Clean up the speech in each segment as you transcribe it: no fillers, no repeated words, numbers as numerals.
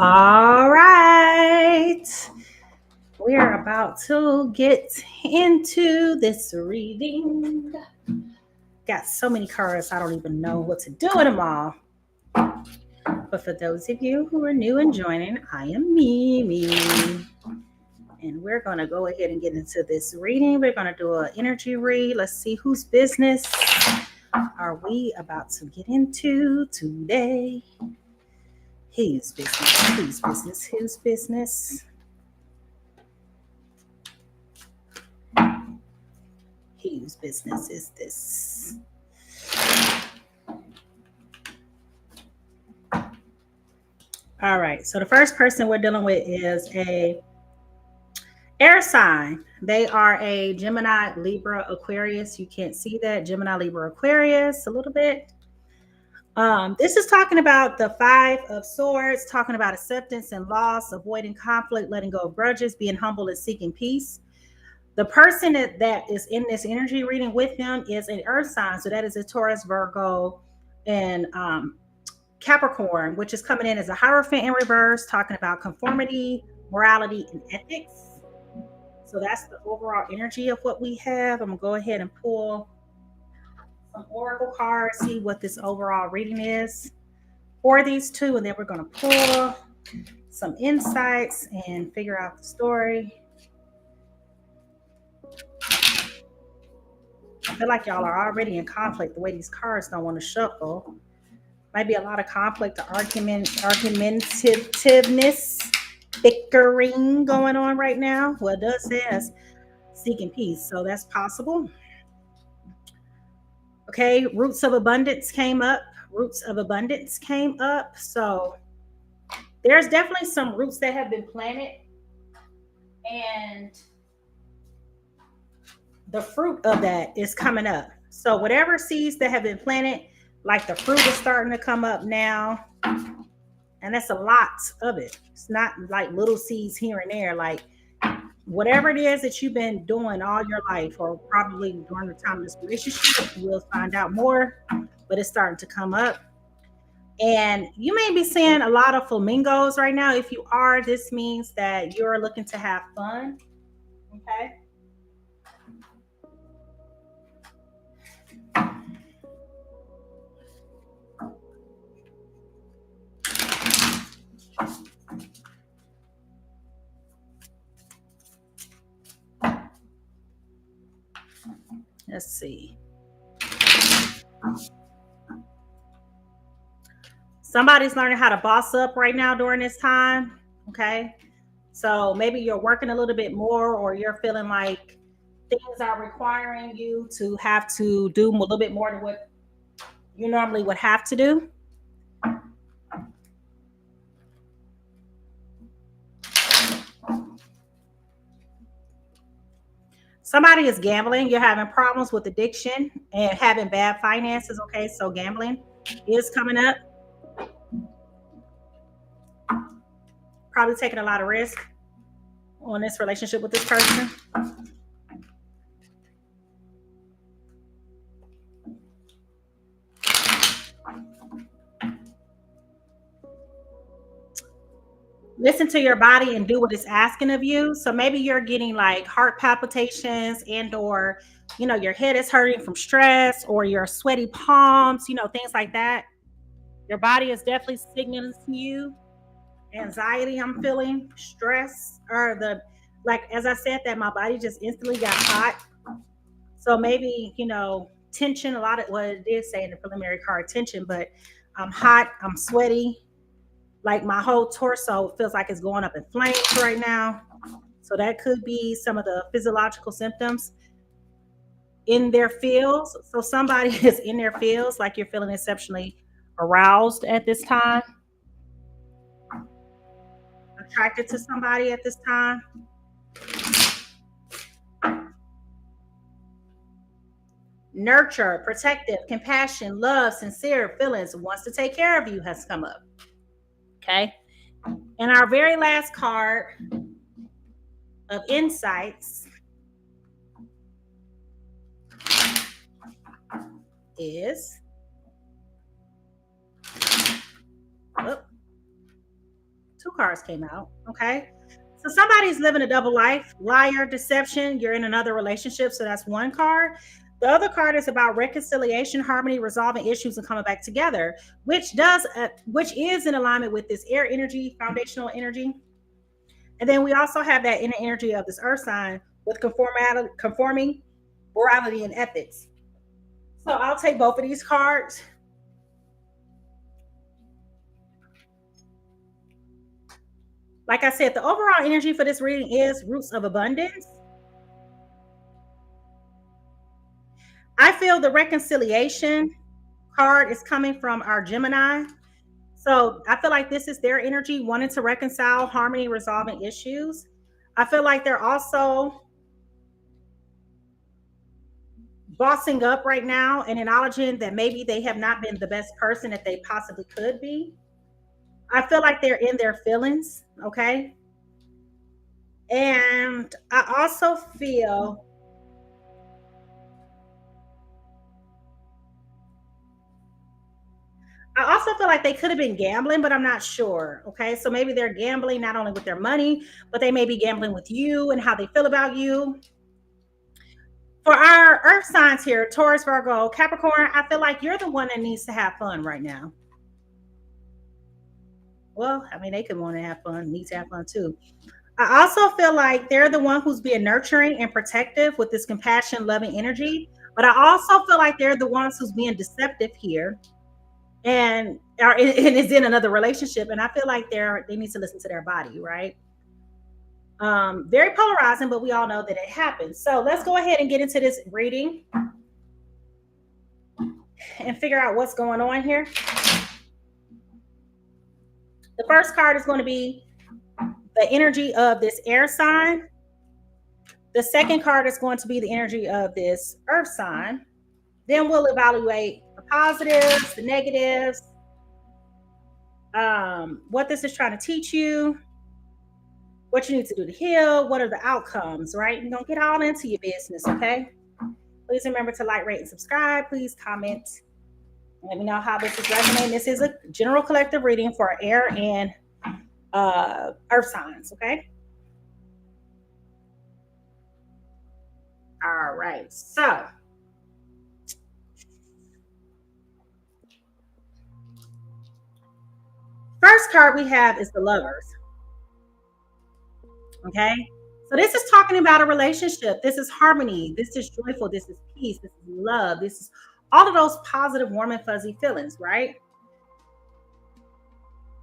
All right. We are about to get into this reading. Got so many cards, I don't even know what to do with them all. But for those of you who are new and joining, I am Mimi. And we're going to go ahead and get into this reading. We're going to do an energy read. Let's see whose business are we about to get into today. Whose business? Whose business? Whose business? Whose business is this? All right. So the first person we're dealing with is a air sign. They are a Gemini, Libra, Aquarius. You can't see that. Gemini, Libra, Aquarius a little bit. This is talking about the Five of Swords, talking about acceptance and loss, avoiding conflict, letting go of grudges, being humble and seeking peace. The person that is in this energy reading with them is an earth sign. So that is a Taurus, Virgo, and Capricorn, which is coming in as a Hierophant in reverse, talking about conformity, morality, and ethics. So that's the overall energy of what we have. I'm going to go ahead and pull some oracle cards, see what this overall reading is for these two, and then we're going to pull some insights and figure out the story. I feel like y'all are already in conflict the way these cards don't want to shuffle. Might be a lot of conflict, argumentativeness, bickering going on right now. Well, it does say as seeking peace, so that's possible. Okay, roots of abundance came up. Roots of abundance came up. So there's definitely some roots that have been planted, and the fruit of that is coming up. So whatever seeds that have been planted, like the fruit is starting to come up now. And that's a lot of it. It's not like little seeds here and there. Like whatever it is that you've been doing all your life, or probably during the time of this relationship, you'll find out more, but it's starting to come up. And you may be seeing a lot of flamingos right now. If you are, this means that you're looking to have fun. Okay. Let's see. Somebody's learning how to boss up right now during this time. Okay. So maybe you're working a little bit more, or you're feeling like things are requiring you to have to do a little bit more than what you normally would have to do. Somebody is gambling. You're having problems with addiction and having bad finances. Okay. So gambling is coming up. Probably taking a lot of risk on this relationship with this person. Listen to your body and do what it's asking of you. So maybe you're getting like heart palpitations, and or your head is hurting from stress, or your sweaty palms, things like that. Your body is definitely signaling to you anxiety. I'm feeling stress, or the like, as I said, that my body just instantly got hot. So maybe tension. A lot of what it did say in the preliminary card, tension, but I'm hot, I'm sweaty, like my whole torso feels like it's going up in flames right now. So that could be some of the physiological symptoms in their fields. So somebody is in their fields, like you're feeling exceptionally aroused at this time, attracted to somebody at this time. Nurture, protective, compassion, love, sincere feelings, wants to take care of you has come up. Okay. And our very last card of insights is Two cards came out. Okay. So somebody's living a double life, liar, deception. You're in another relationship. So that's one card. The other card is about reconciliation, harmony, resolving issues, and coming back together, which is in alignment with this air energy, foundational energy. And then we also have that inner energy of this earth sign with conforming morality and ethics. So I'll take both of these cards. Like I said, the overall energy for this reading is roots of abundance. I feel the reconciliation card is coming from our Gemini. So I feel like this is their energy wanting to reconcile, harmony, resolving issues. I feel like they're also bossing up right now and acknowledging that maybe they have not been the best person that they possibly could be. I feel like they're in their feelings, okay? And I also feel like they could have been gambling, but I'm not sure. Okay. So maybe they're gambling not only with their money, but they may be gambling with you and how they feel about you. For our earth signs here, Taurus, Virgo, Capricorn, I feel like you're the one that needs to have fun right now. Well, I mean, they could want to have fun, need to have fun too. I also feel like they're the one who's being nurturing and protective with this compassion, loving energy. But I also feel like they're the ones who's being deceptive here and is in another relationship. And I feel like they need to listen to their body, right? Very polarizing, but we all know that it happens. So let's go ahead and get into this reading and figure out what's going on here. The first card is going to be the energy of this air sign. The second card is going to be the energy of this earth sign. Then we'll evaluate the positives, the negatives, what this is trying to teach you, what you need to do to heal, what are the outcomes, right? You don't get all into your business, okay? Please remember to like, rate, and subscribe. Please comment. Let me know how this is resonating. This is a general collective reading for air and earth signs, okay? All right, so first card we have is the Lovers. Okay, so this is talking about a relationship. This is harmony. This is joyful. This is peace. This is love. This is all of those positive, warm and fuzzy feelings, right?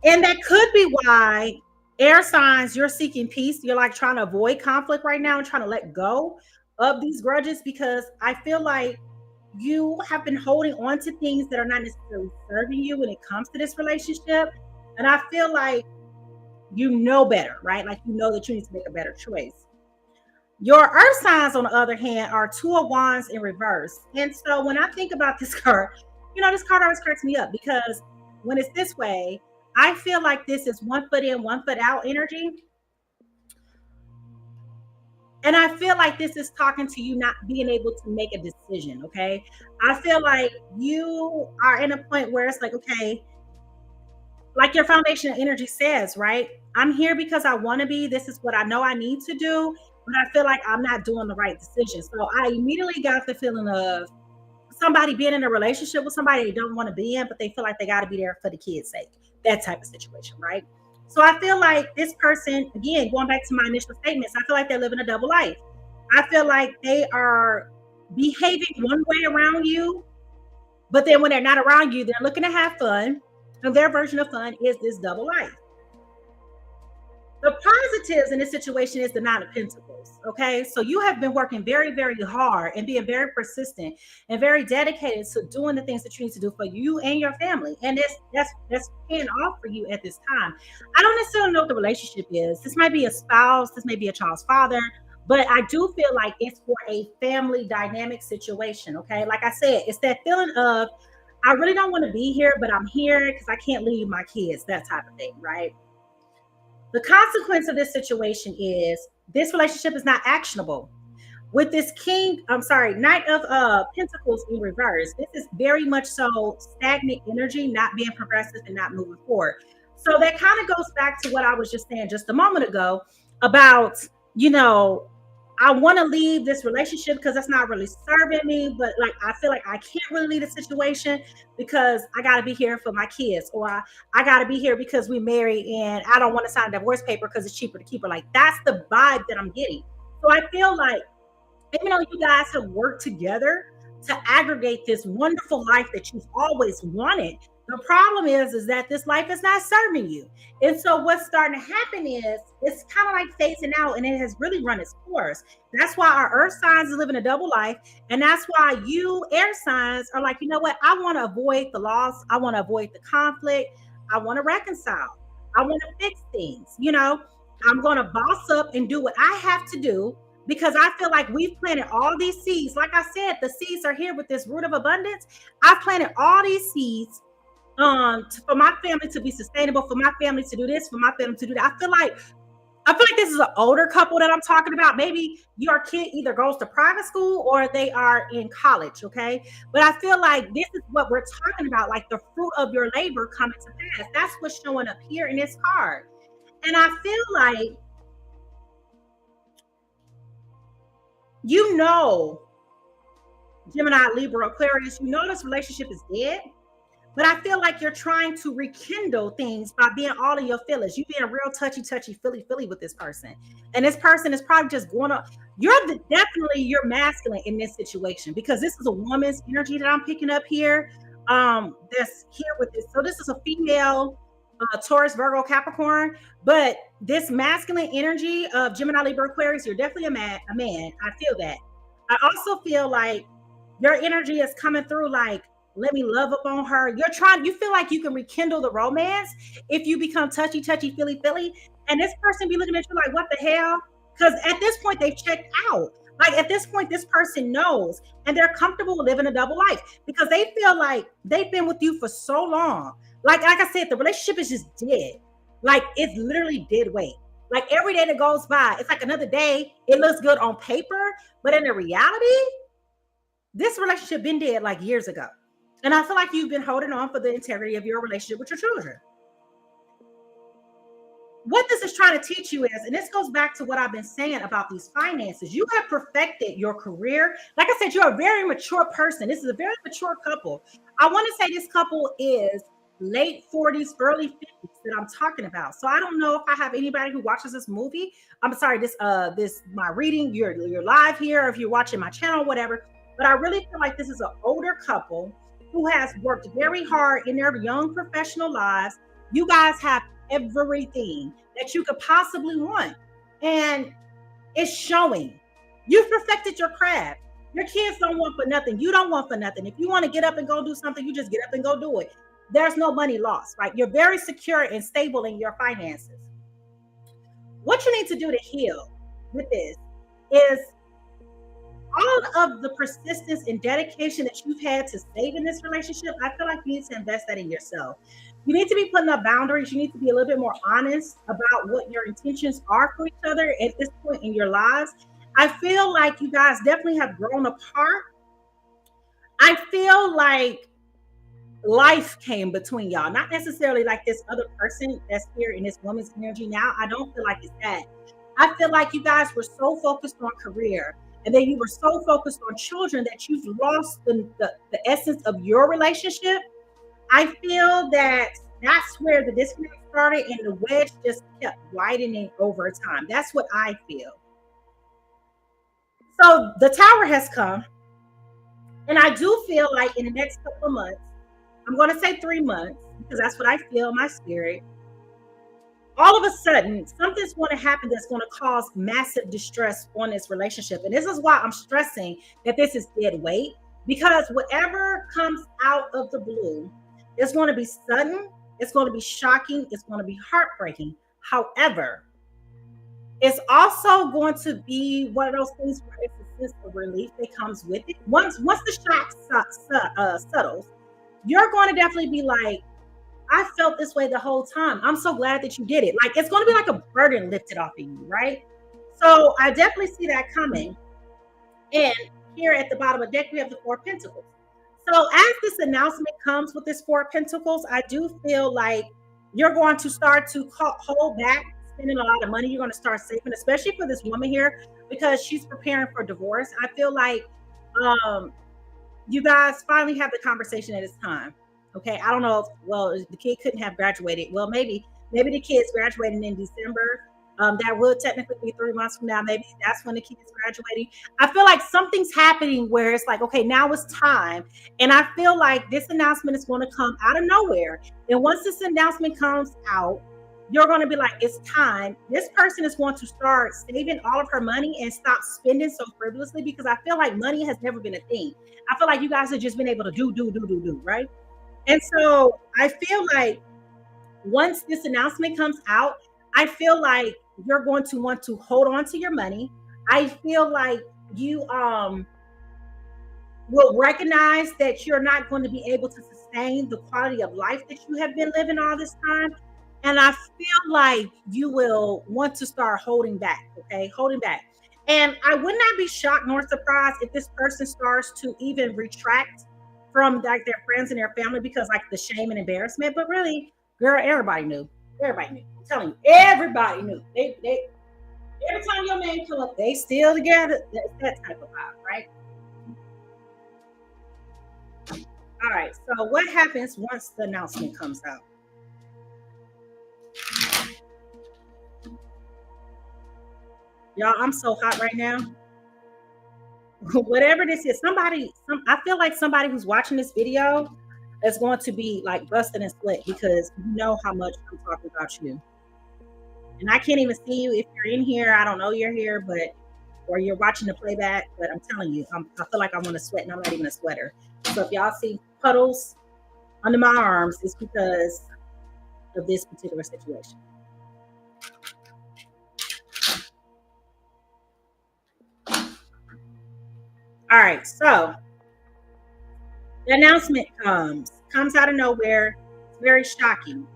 And that could be why air signs, you're seeking peace. You're like trying to avoid conflict right now and trying to let go of these grudges, because I feel like you have been holding on to things that are not necessarily serving you when it comes to this relationship. And I feel like you know better, right? Like you know that you need to make a better choice. Your earth signs, on the other hand, are two of wands in reverse. And so when I think about this card, this card always cracks me up, because when it's this way, I feel like this is 1 foot in, 1 foot out energy. And I feel like this is talking to you not being able to make a decision, okay? I feel like you are in a point where it's like, okay, like your foundational energy says, right? I'm here because I want to be. This is what I know I need to do, but I feel like I'm not doing the right decision. So I immediately got the feeling of somebody being in a relationship with somebody they don't want to be in, but they feel like they got to be there for the kids' sake. That type of situation, right? So I feel like this person, again, going back to my initial statements, I feel like they're living a double life. I feel like they are behaving one way around you, but then when they're not around you, they're looking to have fun. And their version of fun is this double life. The positives in this situation is the Nine of Pentacles. Okay, so you have been working very, very hard and being very persistent and very dedicated to doing the things that you need to do for you and your family, and that's paying off for you at this time. I don't necessarily know what the relationship is. This might be a spouse. This may be a child's father. But I do feel like it's for a family dynamic situation. Okay, like I said, it's that feeling of I really don't want to be here, but I'm here because I can't leave my kids. That type of thing, right? The consequence of this situation is this relationship is not actionable. With this Knight of Pentacles in reverse, this is very much so stagnant energy, not being progressive and not moving forward. So that kind of goes back to what I was just saying just a moment ago about, you know, I want to leave this relationship because that's not really serving me, but like I feel like I can't really leave the situation because I got to be here for my kids, or I got to be here because we married and I don't want to sign a divorce paper because it's cheaper to keep her. Like that's the vibe that I'm getting. So I feel like even though you guys have worked together to aggregate this wonderful life that you've always wanted, the problem is that this life is not serving you. And so what's starting to happen is it's kind of like phasing out, and it has really run its course. That's why our earth signs are living a double life. And that's why you air signs are like, you know what? I want to avoid the loss. I want to avoid the conflict. I want to reconcile. I want to fix things. I'm going to boss up and do what I have to do because I feel like we've planted all these seeds. Like I said, the seeds are here with this root of abundance. I've planted all these seeds for my family to be sustainable, for my family to do this, for my family to do that. I feel like this is an older couple that I'm talking about. Maybe your kid either goes to private school or they are in college, okay? But I feel like this is what we're talking about, like the fruit of your labor coming to pass. That's what's showing up here in this card. And I feel like, Gemini, Libra, Aquarius, this relationship is dead. But I feel like you're trying to rekindle things by being all in your feelings. You being real touchy, feely with this person. And this person is probably just going up. Definitely you're masculine in this situation because this is a woman's energy that I'm picking up here. That's here with this. So this is a female Taurus, Virgo, Capricorn. But this masculine energy of Gemini, Libra, Aquarius, you're definitely a man. I feel that. I also feel like your energy is coming through like, let me love up on her. You feel like you can rekindle the romance if you become touchy, feely. And this person be looking at you like, what the hell? Because at this point, they've checked out. Like at this point, this person knows and they're comfortable living a double life because they feel like they've been with you for so long. Like I said, the relationship is just dead. Like it's literally dead weight. Like every day that goes by, it's like another day. It looks good on paper, but in the reality, this relationship been dead like years ago. And I feel like you've been holding on for the integrity of your relationship with your children. What this is trying to teach you is, and this goes back to what I've been saying about these finances, you have perfected your career. Like I said, you're a very mature person. This is a very mature couple. I want to say this couple is late 40s, early 50s that I'm talking about. So I don't know if I have anybody who watches this movie. I'm sorry, this my reading, you're live here, or if you're watching my channel, whatever. But I really feel like this is an older couple who has worked very hard in their young professional lives. You guys have everything that you could possibly want. And it's showing. You've perfected your craft. Your kids don't want for nothing. You don't want for nothing. If you want to get up and go do something, you just get up and go do it. There's no money lost, right? You're very secure and stable in your finances. What you need to do to heal with this is all of the persistence and dedication that you've had to save in this relationship. I feel like you need to invest that in yourself. You need to be putting up boundaries. You need to be a little bit more honest about what your intentions are for each other at this point in your lives. I feel like you guys definitely have grown apart. I feel like life came between y'all, not necessarily like this other person that's here in this woman's energy now. I don't feel like it's that. I feel like you guys were so focused on career, and then you were so focused on children that you've lost the essence of your relationship. I feel that that's where the disconnect started and the wedge just kept widening over time. That's what I feel. So the tower has come. And I do feel like in the next couple of months, I'm going to say 3 months, because that's what I feel in my spirit. All of a sudden, something's going to happen that's going to cause massive distress on this relationship. And this is why I'm stressing that this is dead weight, because whatever comes out of the blue is going to be sudden, it's going to be shocking, it's going to be heartbreaking. However, it's also going to be one of those things where it's a sense of relief that comes with it. Once the shock settles, you're going to definitely be like, I felt this way the whole time. I'm so glad that you did it. Like, it's going to be like a burden lifted off of you, right? So I definitely see that coming. And here at the bottom of the deck, we have the Four of Pentacles. So as this announcement comes with this Four of Pentacles, I do feel like you're going to start to hold back spending a lot of money. You're going to start saving, especially for this woman here, because she's preparing for divorce. I feel like um, you guys finally have the conversation at its time. Okay, I don't know if, well, the kid couldn't have graduated. Well, maybe the kid's graduating in December. That would technically be 3 months from now. Maybe that's when the kid is graduating. I feel like something's happening where it's like, okay, now it's time. And I feel like this announcement is going to come out of nowhere. And once this announcement comes out, you're going to be like, it's time. This person is going to start saving all of her money and stop spending so frivolously, because I feel like money has never been a thing. I feel like you guys have just been able to do, right? And so I feel like once this announcement comes out, I feel like you're going to want to hold on to your money. I feel like you will recognize that you're not going to be able to sustain the quality of life that you have been living all this time. And I feel like you will want to start holding back, okay? Holding back. And I would not be shocked nor surprised if this person starts to even retract from like their friends and their family, because like the shame and embarrassment. But really, girl, everybody knew. Everybody knew. I'm telling you, everybody knew. They every time your man come up, they still together. That's that type of vibe, right? All right. So what happens once the announcement comes out? Y'all, I'm so hot right now. Whatever this is, I feel like somebody who's watching this video is going to be like busted and split, because you know how much I'm talking about you. And I can't even see you if you're in here. I don't know you're here, but or you're watching the playback. But I'm telling you, I feel like I want to sweat, and I'm not even a sweater. So if y'all see puddles under my arms, it's because of this particular situation. All right, so the announcement comes out of nowhere. It's very shocking.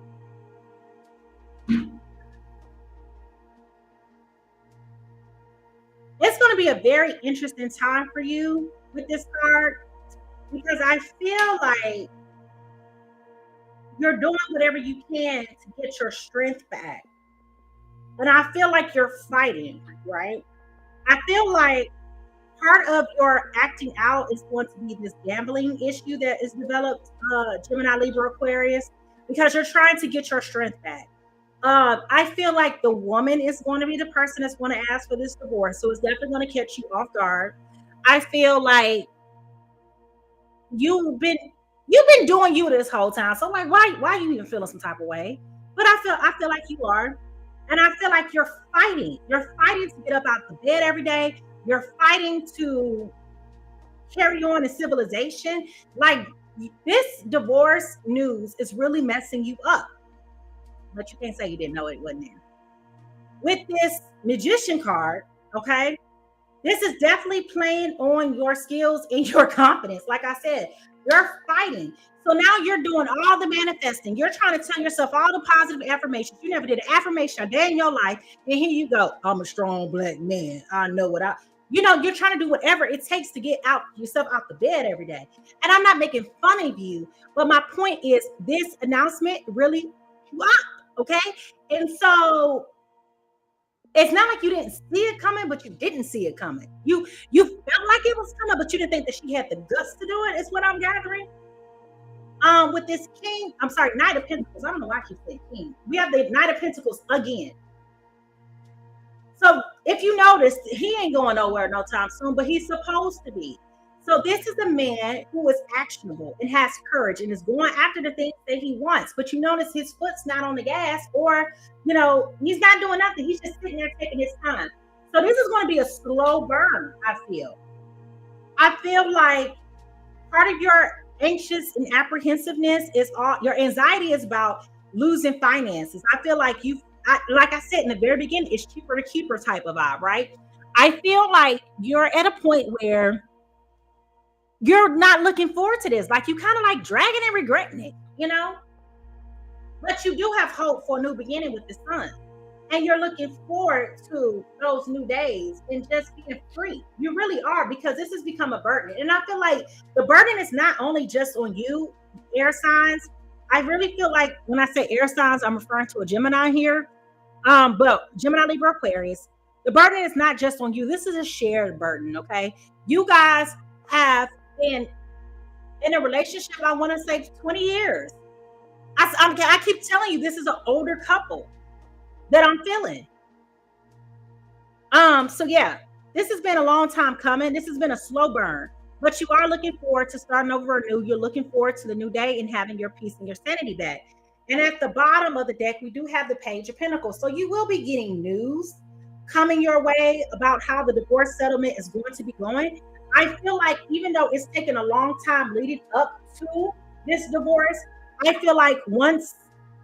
It's going to be a very interesting time for you with this card, because I feel like you're doing whatever you can to get your strength back. And I feel like you're fighting, right? I feel like part of your acting out is going to be this gambling issue that is developed, Gemini, Libra, Aquarius, because you're trying to get your strength back. I feel like the woman is going to be the person that's going to ask for this divorce, so it's definitely going to catch you off guard. I feel like you've been you've been doing you this whole time, so like, why are you even feeling some type of way? But I feel like you are, and I feel like you're fighting. You're fighting to get up out the bed every day. You're fighting to carry on in civilization. Like, this divorce news is really messing you up. But you can't say you didn't know it wasn't there. With this magician card, okay, this is definitely playing on your skills and your confidence. Like I said, you're fighting. So now you're doing all the manifesting. You're trying to tell yourself all the positive affirmations. You never did an affirmation a day in your life. And here you go. I'm a strong black man. I know what you're trying to do whatever it takes to get out yourself out the bed every day. And I'm not making fun of you, but my point is this announcement really you up, okay? And so it's not like you didn't see it coming, but you didn't see it coming. You felt like it was coming, but you didn't think that she had the guts to do it, is what I'm gathering. With this king, I'm sorry, Knight of Pentacles. I don't know why I keep saying king. We have the Knight of Pentacles again. So if you notice, he ain't going nowhere no time soon, but he's supposed to be. So this is a man who is actionable and has courage and is going after the things that he wants. But you notice his foot's not on the gas, or, he's not doing nothing. He's just sitting there taking his time. So this is going to be a slow burn, I feel. I feel like part of your anxious and apprehensiveness is all your anxiety is about losing finances. I feel like like I said in the very beginning, it's cheaper to keep her type of vibe, right? I feel like you're at a point where you're not looking forward to this. Like, you kind of like dragging and regretting it, But you do have hope for a new beginning with the sun. And you're looking forward to those new days and just being free. You really are, because this has become a burden. And I feel like the burden is not only just on you, air signs. I really feel like when I say air signs, I'm referring to a Gemini here. But Gemini, Libra, Aquarius, the burden is not just on you. This is a shared burden, okay? You guys have been in a relationship, I want to say 20 years. I keep telling you, this is an older couple that I'm feeling. So yeah, this has been a long time coming. This has been a slow burn, but you are looking forward to starting over anew. You're looking forward to the new day and having your peace and your sanity back. And at the bottom of the deck, we do have the Page of Pentacles. So you will be getting news coming your way about how the divorce settlement is going to be going. I feel like even though it's taken a long time leading up to this divorce, I feel like once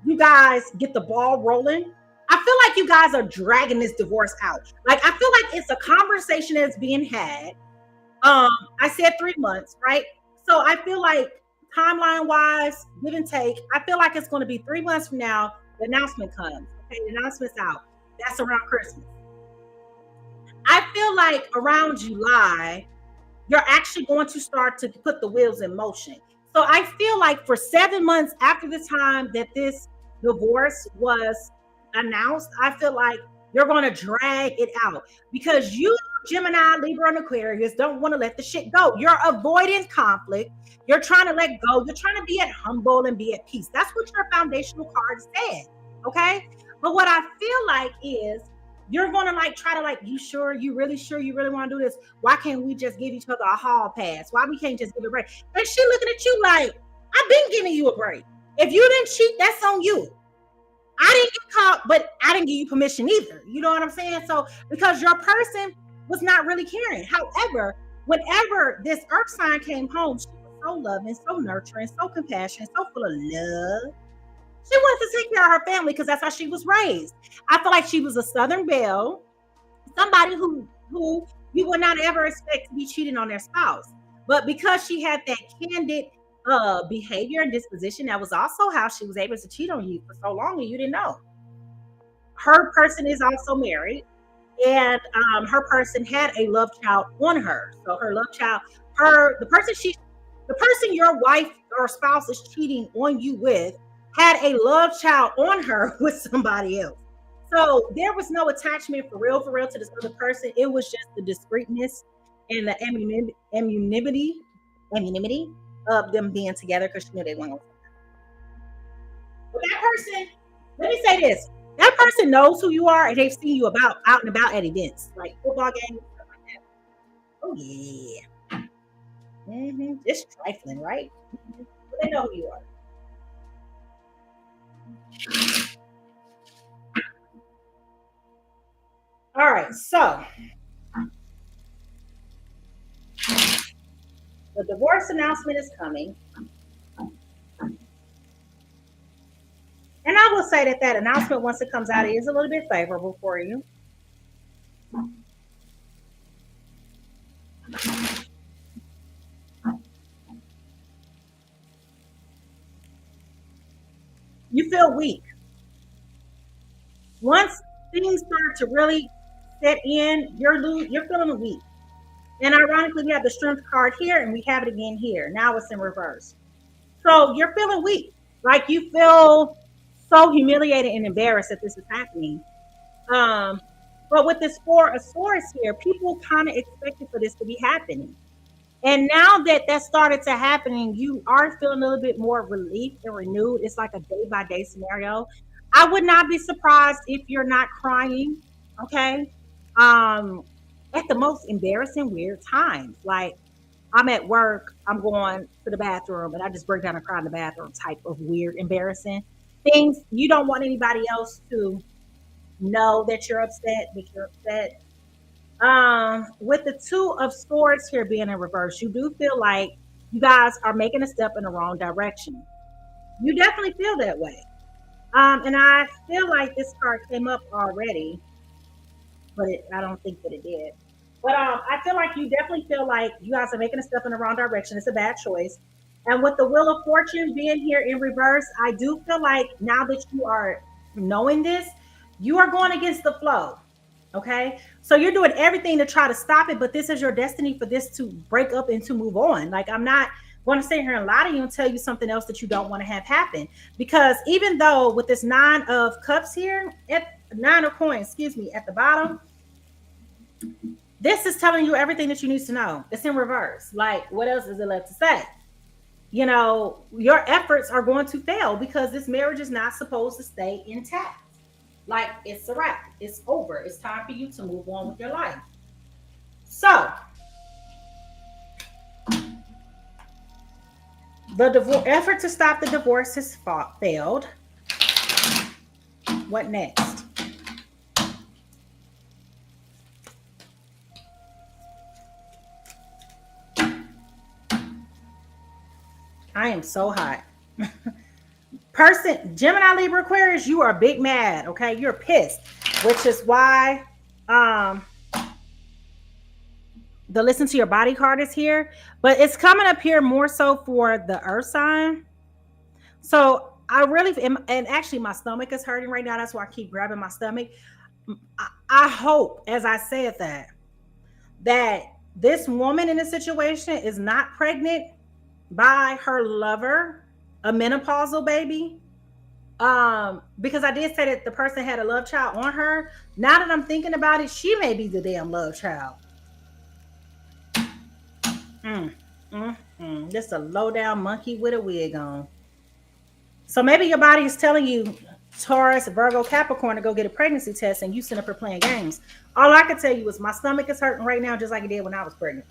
you guys get the ball rolling, I feel like you guys are dragging this divorce out. Like I feel like it's a conversation that's being had. I said 3 months, right? So I feel like timeline wise, give and take, I feel like it's going to be 3 months from now. The announcement comes. Okay, the announcement's out. That's around Christmas. I feel like around July, you're actually going to start to put the wheels in motion. So I feel like for 7 months after the time that this divorce was announced, I feel like you're going to drag it out because you, Gemini, Libra, and Aquarius, don't want to let the shit go. You're avoiding conflict. You're trying to let go. You're trying to be at humble and be at peace. That's what your foundational card said. Okay. But what I feel like is you're going to like try to like, you sure, you really want to do this? Why can't we just give each other a hall pass? Why we can't just give a break? And she looking at you like, I've been giving you a break. If you didn't cheat, that's on you. I didn't get caught, but I didn't give you permission either. You know what I'm saying? So because your person was not really caring. However, whenever this earth sign came home, she was so loving, so nurturing, so compassionate, so full of love. She wanted to take care of her family because that's how she was raised. I feel like she was a Southern belle, somebody who you would not ever expect to be cheating on their spouse. But because she had that candid behavior and disposition, that was also how she was able to cheat on you for so long and you didn't know. Her person is also married, and her person had a love child on her. So her love child, the person your wife or spouse is cheating on you with, had a love child on her with somebody else. So there was no attachment for real to this other person. It was just the discreetness and the anonymity of them being together because she knew they weren't. But that person, let me say this: that person knows who you are and they've seen you out and about at events like football games, stuff like that. Oh yeah, just trifling, right? But they know who you are. All right, so the divorce announcement is coming. And I will say that announcement, once it comes out, is a little bit favorable for you. You feel weak. Once things start to really set in, you're feeling weak. And ironically, we have the strength card here and we have it again here. Now it's in reverse. So you're feeling weak. Like you feel so humiliated and embarrassed that this is happening. But with this Four of Swords here, people kind of expected for this to be happening. And now that started to happening, you are feeling a little bit more relief and renewed. It's like a day by day scenario. I would not be surprised if you're not crying. Okay. At the most embarrassing, weird times. Like I'm at work, I'm going to the bathroom, and I just break down and cry in the bathroom type of weird, embarrassing things. You don't want anybody else to know that you're upset, with the Two of Swords here being in reverse, you do feel like you guys are making a step in the wrong direction. You definitely feel that way. And I feel like this card came up already, but I don't think that it did. But I feel like you definitely feel like you guys are making a step in the wrong direction. It's a bad choice. And with the Wheel of Fortune being here in reverse, I do feel like now that you are knowing this, you are going against the flow. Okay. So you're doing everything to try to stop it, but this is your destiny for this to break up and to move on. Like I'm not want to sit here and lie to you and tell you something else that you don't want to have happen. Because even though with this 9 of cups here, at 9 of coins, excuse me, at the bottom, this is telling you everything that you need to know. It's in reverse. Like, what else is it left to say? You know, your efforts are going to fail because this marriage is not supposed to stay intact. Like, it's a wrap. It's over. It's time for you to move on with your life. So, the effort to stop the divorce has failed. What next? I am so hot. Person, Gemini, Libra, Aquarius, you are big mad, okay? You're pissed, which is why the listen to your body card is here, but it's coming up here more so for the earth sign. So I really am, and actually my stomach is hurting right now. That's why I keep grabbing my stomach. I hope, as I said that this woman in this situation is not pregnant by her lover, a menopausal baby. Because I did say that the person had a love child on her. Now that I'm thinking about it, she may be the damn love child. Just a low down monkey with a wig on. So maybe your body is telling you, Taurus, Virgo, Capricorn, to go get a pregnancy test, and you sitting up here playing games. All I can tell you is my stomach is hurting right now, just like it did when I was pregnant.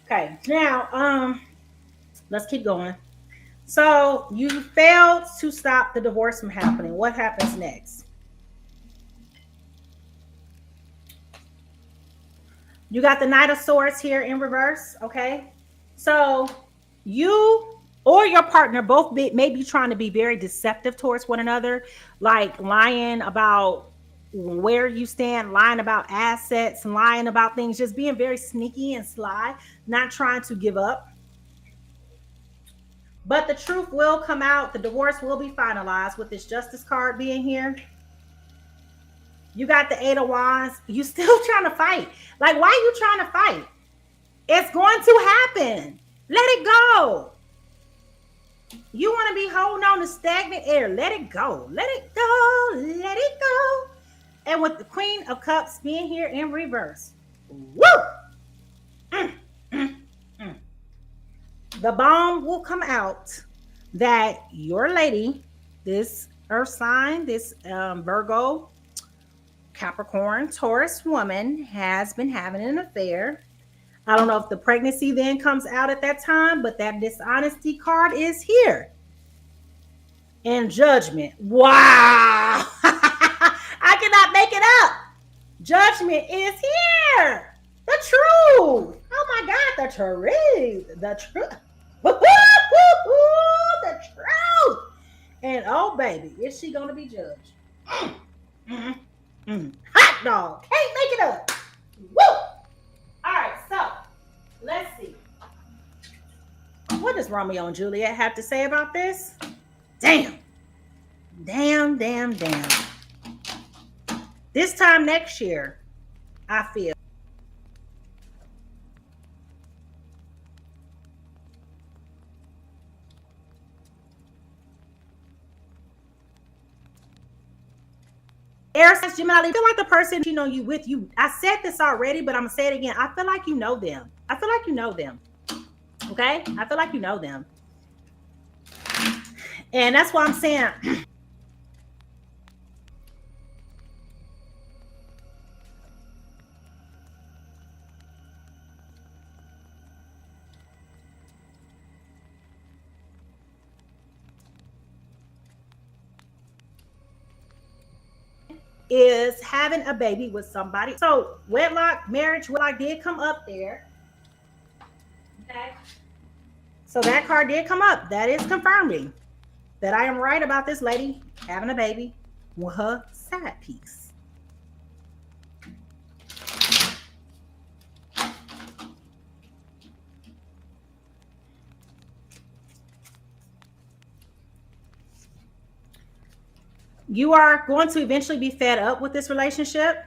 Okay, now let's keep going. So you failed to stop the divorce from happening. What happens next? You got the Knight of Swords here in reverse, okay? So you or your partner both may be trying to be very deceptive towards one another, like lying about where you stand, lying about assets, lying about things, just being very sneaky and sly, not trying to give up. But the truth will come out. The divorce will be finalized with this Justice card being here. You got the 8 of Wands. You still trying to fight. Like, why are you trying to fight? It's going to happen. Let it go. You want to be holding on to stagnant air. Let it go. Let it go. Let it go. And with the Queen of Cups being here in reverse. Woo! The bomb will come out that your lady, this earth sign, this Virgo, Capricorn, Taurus woman has been having an affair. I don't know if the pregnancy then comes out at that time, but that dishonesty card is here. And Judgment. Wow. I cannot make it up. Judgment is here. The truth. Oh my God, the truth. The truth. The truth. And oh baby, is she gonna be judged? Hot dog. Can't make it up. Woo! Alright, so let's see. What does Romeo and Juliet have to say about this? Damn. This time next year, I feel Air signs, Gemini, I feel like the person you know you with you. I said this already, but I'm gonna say it again. I feel like you know them. I feel like you know them. Okay? I feel like you know them. And that's why I'm saying is having a baby with somebody. So wedlock, marriage, wedlock did come up there. Okay. So that card did come up. That is confirming that I am right about this lady having a baby with her side piece. You are going to eventually be fed up with this relationship.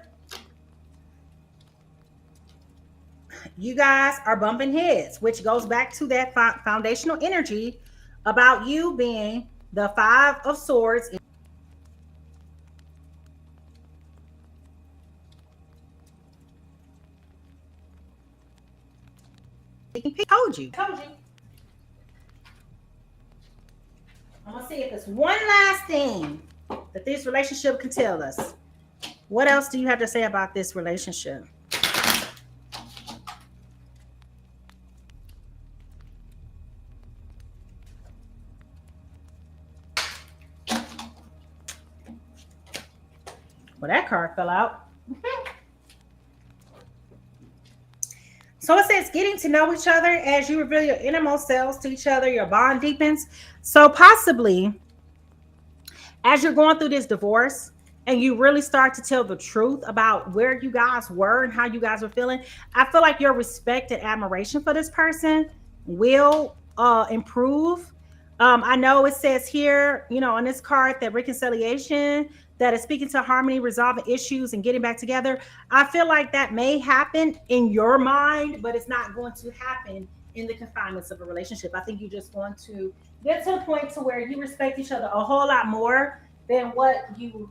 you guys are bumping heads, which goes back to that foundational energy about you being the Five of Swords. Told you. I'm gonna see if there's one last thing that this relationship can tell us. What else do you have to say about this relationship? Well, that card fell out. So it says getting to know each other as you reveal your innermost selves to each other, your bond deepens. So possibly as you're going through this divorce and you really start to tell the truth about where you guys were and how you guys were feeling, I feel like your respect and admiration for this person will improve. I know it says here, on this card that reconciliation, that is speaking to harmony, resolving issues, and getting back together. I feel like that may happen in your mind, but it's not going to happen in the confinements of a relationship. I think you're just going to get to a point to where you respect each other a whole lot more than what you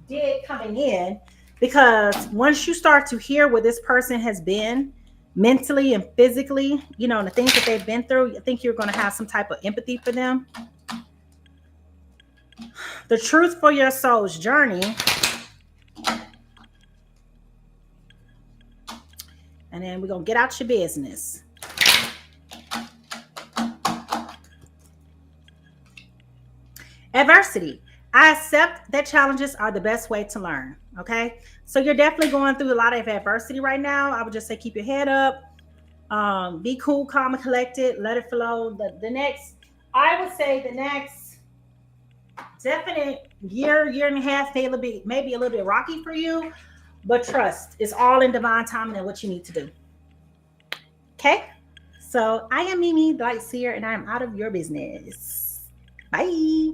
did coming in. Because once you start to hear where this person has been mentally and physically, and the things that they've been through, I think you're going to have some type of empathy for them. The truth for your soul's journey. And then we're going to get out your business. Adversity. I accept that challenges are the best way to learn. Okay. So you're definitely going through a lot of adversity right now. I would just say keep your head up. Be cool, calm, and collected. Let it flow. I would say the next definite year and a half, maybe a little bit rocky for you, but trust, it's all in divine timing and what you need to do. Okay, so I am Mimi, the Light Seer, and I am out of your business. Bye.